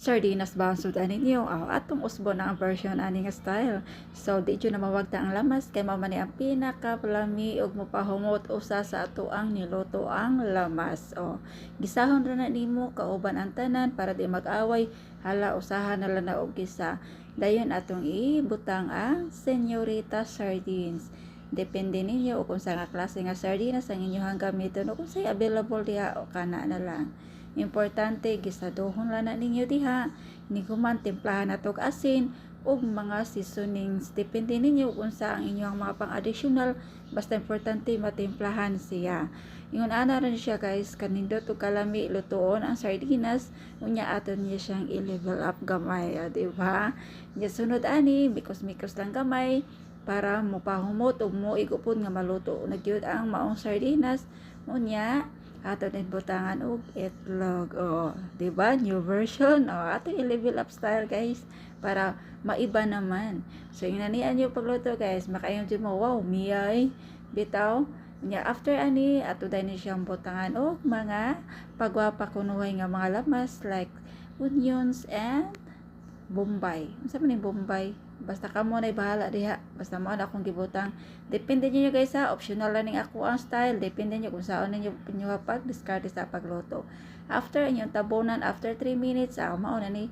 sardinas ba ang sudan ninyo? Atong usbo na ang version ani nga style. So di jud na mawagta ang lamas kay mao man ni ang pinaka-lami og mopahumot usa sa ato ang niluto ang lamas. Gisahon ra na nimo kauban ang tanan para di mag-away. Hala usahan na lang na og gisa. Dayon atong ibutang ang Señorita Sardines. Depende ninyo kung sa nga klase nga sardinas ang inyong gamiton o kung say available diha o kana na lang. Importante gisaduhon lang na ninyo diha, ni kuman timplahan natog asin ug mga seasonings. Depende ninyo kung sa ang inyong mga pang-additional, basta importante matimplahan siya. Ingon ana rin siya guys, kanindot ug kalami lutuon ang sardinas, unya aton niya siyang i-level up gamay, di ba? Nya sunod ani, mikos-mikos lang gamay para mopahumot ug moigupon nga maluto na gyud ang maong sardinas. Unya ato din butangan og itlog. Di ba? New version. Ato i-level up style guys para maiba naman. So inanian niyo pagluto guys, makayon jud mo, wow, miyay bitaw. Nya after ani ato din siyang butangan og mga pagwapa kunuhay nga mga lamas like onions and Bombay. Unsa man ni Bombay? Basta kamo na bahala diha. Basta mo na akong gibutang. Depende niyo guys ha. Optional lang ning ako ang style. Depende niyo kung saan ninyo pag discard sa pagluto. After inyong tabunan, after 3 minutes, mao na ni